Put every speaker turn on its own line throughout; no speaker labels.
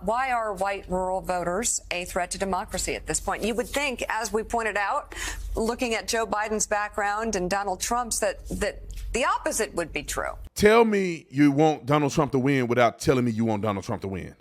Why are white rural voters a threat to democracy at this point? You would think, as we pointed out, looking at Joe Biden's background and Donald Trump's, that the opposite would be true.
Tell me you want Donald Trump to win without telling me you want Donald Trump to win.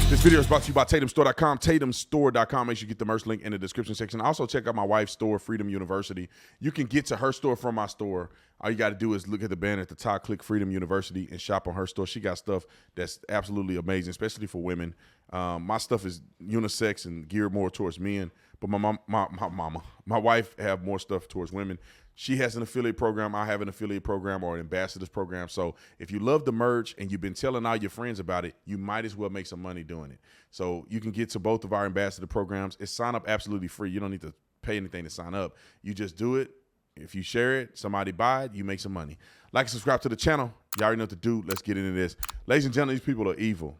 This video is brought to you by TatumStore.com, TatumStore.com. Make sure you get the merch link in the description section. Also, check out my wife's store, Freedom University. You can get to her store from my store. All you got to do is look at the banner at the top, click Freedom University, and shop on her store. She got stuff that's absolutely amazing, especially for women. My stuff is unisex and geared more towards men, but my wife have more stuff towards women. She has an affiliate program. I have an affiliate program or an ambassador's program. So if you love the merch and you've been telling all your friends about it, you might as well make some money doing it. So you can get to both of our ambassador programs. It's sign up absolutely free. You don't need to pay anything to sign up. You just do it. If you share it, somebody buy it, you make some money. Like and subscribe to the channel. You already know what to do. Let's get into this. Ladies and gentlemen, these people are evil.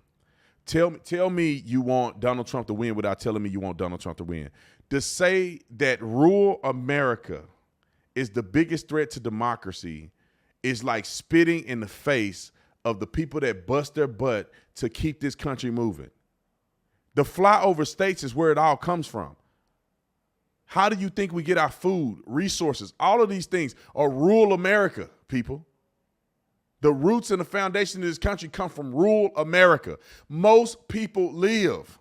Tell me you want Donald Trump to win without telling me you want Donald Trump to win. To say that rural America is the biggest threat to democracy is like spitting in the face of the people that bust their butt to keep this country moving. The flyover states is where it all comes from. How do you think we get our food, resources? All of these things are rural America, people. The roots and the foundation of this country come from rural America. Most people live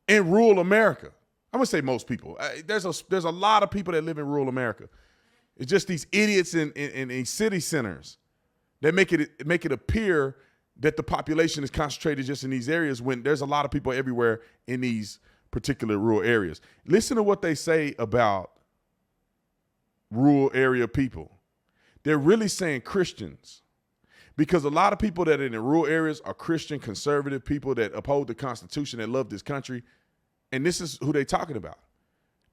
in rural America. I'm going to say most people. There's a lot of people that live in rural America. It's just these idiots in city centers that make it appear that the population is concentrated just in these areas when there's a lot of people everywhere in these particular rural areas. Listen to what they say about rural area people. They're really saying Christians, because a lot of people that are in the rural areas are Christian, conservative people that uphold the Constitution, that love this country. And this is who they're talking about.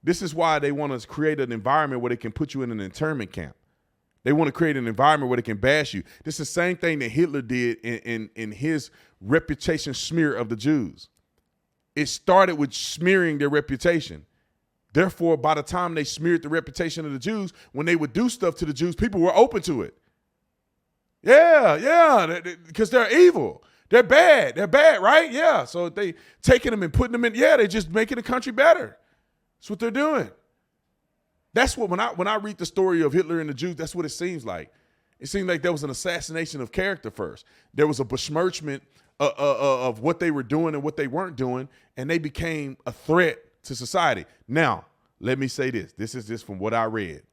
This is why they want to create an environment where they can put you in an internment camp. They want to create an environment where they can bash you. This is the same thing that Hitler did in his reputation smear of the Jews. It started with smearing their reputation. Therefore, by the time they smeared the reputation of the Jews, when they would do stuff to the Jews, people were open to it. Yeah, because they're evil. They're bad, right? Yeah, so they taking them and putting them in, they're just making the country better. That's what they're doing. That's what, when I read the story of Hitler and the Jews, that's what it seems like. It seemed like there was an assassination of character first. There was a besmirchment of what they were doing and what they weren't doing, and they became a threat to society. Now, let me say this. This is just from what I read.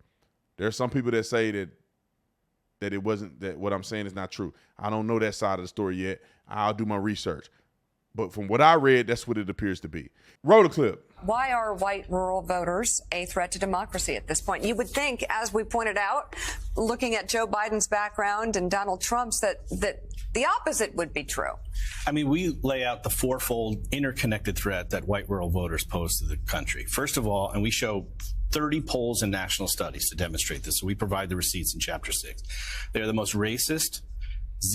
There are some people that say that it wasn't, that what I'm saying is not true. I don't know that side of the story yet. I'll do my research. But from what I read, that's what it appears to be. Roll the clip.
Why are white rural voters a threat to democracy at this point? You would think, as we pointed out, looking at Joe Biden's background and Donald Trump's, that the opposite would be true.
I mean, we lay out the fourfold interconnected threat that white rural voters pose to the country. First of all, and we show 30 polls and national studies to demonstrate this. So we provide the receipts in Chapter 6. They're the most racist,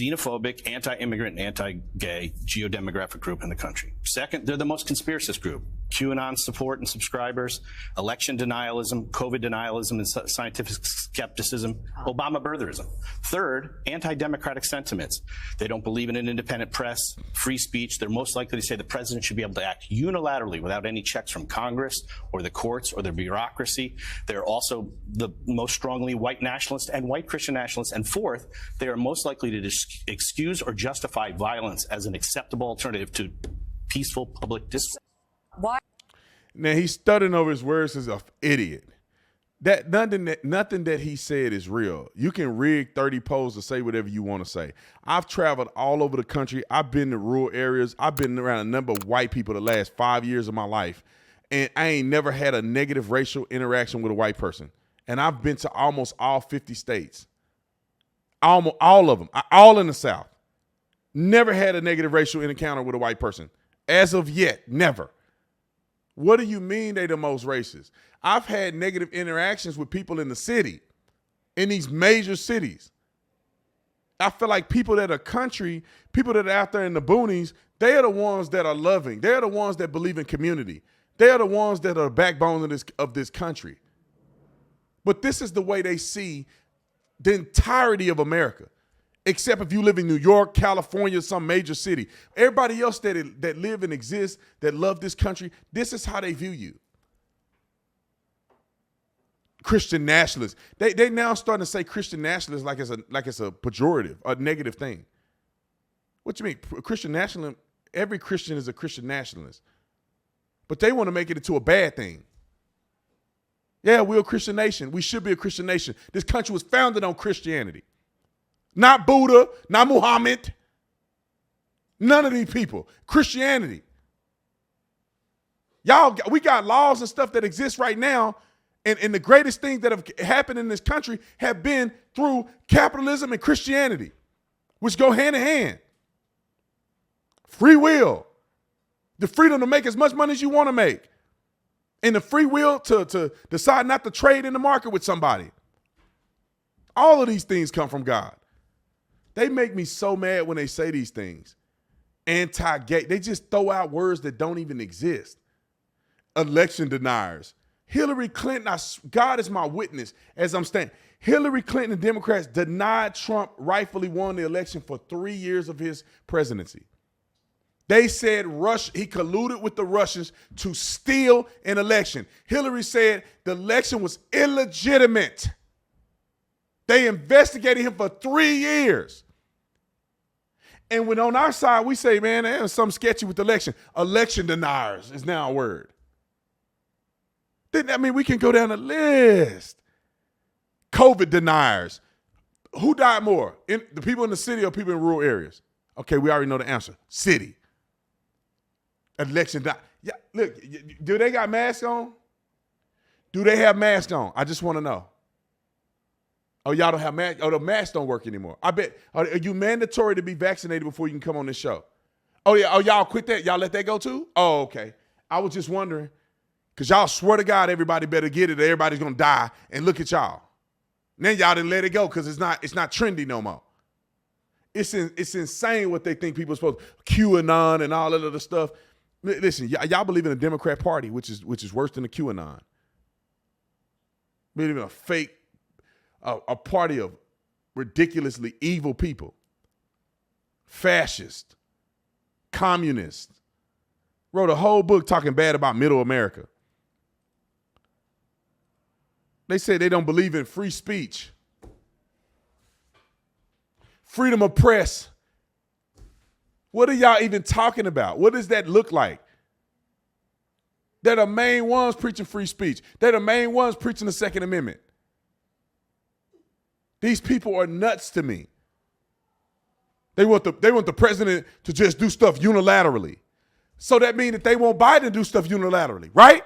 xenophobic, anti-immigrant, and anti-gay geodemographic group in the country. Second, they're the most conspiracist group. QAnon support and subscribers, election denialism, COVID denialism and scientific skepticism, Obama birtherism. Third, anti-democratic sentiments. They don't believe in an independent press, free speech. They're most likely to say the president should be able to act unilaterally without any checks from Congress or the courts or the bureaucracy. They're also the most strongly white nationalist and white Christian nationalists. And fourth, they are most likely to excuse or justify violence as an acceptable alternative to peaceful public discourse.
Why?
Now, he's stuttering over his words as an idiot. That nothing that he said is real. You can rig 30 polls to say whatever you want to say. I've traveled all over the country. I've been to rural areas. I've been around a number of white people the last 5 years of my life, and I ain't never had a negative racial interaction with a white person. And I've been to almost all 50 states. Almost all of them, all in the South. Never had a negative racial encounter with a white person. As of yet, never. What do you mean they the most racist? I've had negative interactions with people in the city, in these major cities. I feel like people that are country, people that are out there in the boonies, they are the ones that are loving. They're the ones that believe in community. They are the ones that are the backbone of this country. But this is the way they see the entirety of America, except if you live in New York, California, some major city. Everybody else that live and exist, that love this country, this is how they view you. Christian nationalists. They now starting to say Christian nationalists like it's a pejorative, a negative thing. What you mean? Christian nationalism, every Christian is a Christian nationalist. But they want to make it into a bad thing. Yeah, we're a Christian nation. We should be a Christian nation. This country was founded on Christianity. Not Buddha, not Muhammad. None of these people. Christianity. We got laws and stuff that exist right now. And the greatest things that have happened in this country have been through capitalism and Christianity, which go hand in hand. Free will, the freedom to make as much money as you want to make, and the free will to decide not to trade in the market with somebody. All of these things come from God. They make me so mad when they say these things. Anti-gay, they just throw out words that don't even exist. Election deniers. Hillary Clinton, God is my witness as I'm standing. Hillary Clinton and Democrats denied Trump rightfully won the election for 3 years of his presidency. They said he colluded with the Russians to steal an election. Hillary said the election was illegitimate. They investigated him for 3 years. And when on our side, we say, man, there's something sketchy with the election. Election deniers is now a word. I mean, we can go down the list. COVID deniers. Who died more? The people in the city or people in rural areas? Okay, we already know the answer. City. Election. Yeah, look, do they got masks on? Do they have masks on? I just want to know. Oh, y'all don't have masks? Oh, the masks don't work anymore. I bet. Are you mandatory to be vaccinated before you can come on this show? Oh, yeah. Oh, y'all quit that? Y'all let that go too? Oh, okay. I was just wondering. Because y'all swear to God everybody better get it or everybody's going to die. And look at y'all. And then y'all didn't let it go because it's not trendy no more. It's insane what they think people are supposed to. QAnon and all that other stuff. Listen, y'all believe in the Democrat Party, which is worse than the QAnon. Believe in a fake, a party of ridiculously evil people. Fascist. Communist. Wrote a whole book talking bad about middle America. They say they don't believe in free speech. Freedom of press. What are y'all even talking about? What does that look like? They're the main ones preaching free speech. They're the main ones preaching the Second Amendment. These people are nuts to me. They want the president to just do stuff unilaterally. So that means that they want Biden to do stuff unilaterally, right?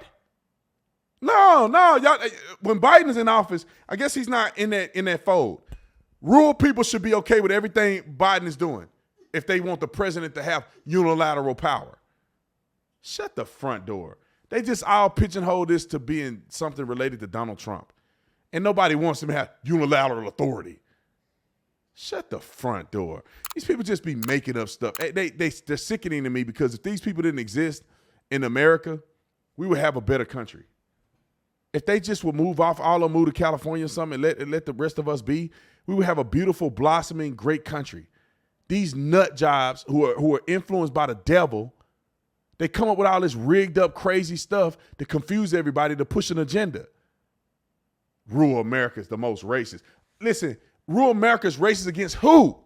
No, y'all. When Biden's in office, I guess he's not in that fold. Rural people should be okay with everything Biden is doing if they want the president to have unilateral power. Shut the front door. They just all pigeonhole this to being something related to Donald Trump. And nobody wants him to have unilateral authority. Shut the front door. These people just be making up stuff. They're sickening to me because if these people didn't exist in America, we would have a better country. If they just would move off, all of them move to California or something and let the rest of us be, we would have a beautiful, blossoming, great country. These nut jobs who are influenced by the devil, they come up with all this rigged up, crazy stuff to confuse everybody, to push an agenda. Rural America is the most racist. Listen, rural America is racist against who?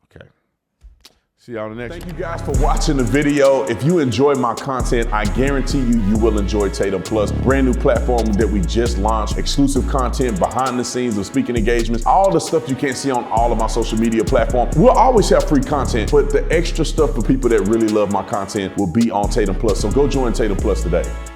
Okay. See y'all in the next one. Thank you guys for watching the video. If you enjoy my content, I guarantee you will enjoy Tatum Plus. Brand new platform that we just launched. Exclusive content, behind the scenes of speaking engagements, all the stuff you can't see on all of my social media platforms. We'll always have free content, but the extra stuff for people that really love my content will be on Tatum Plus. So go join Tatum Plus today.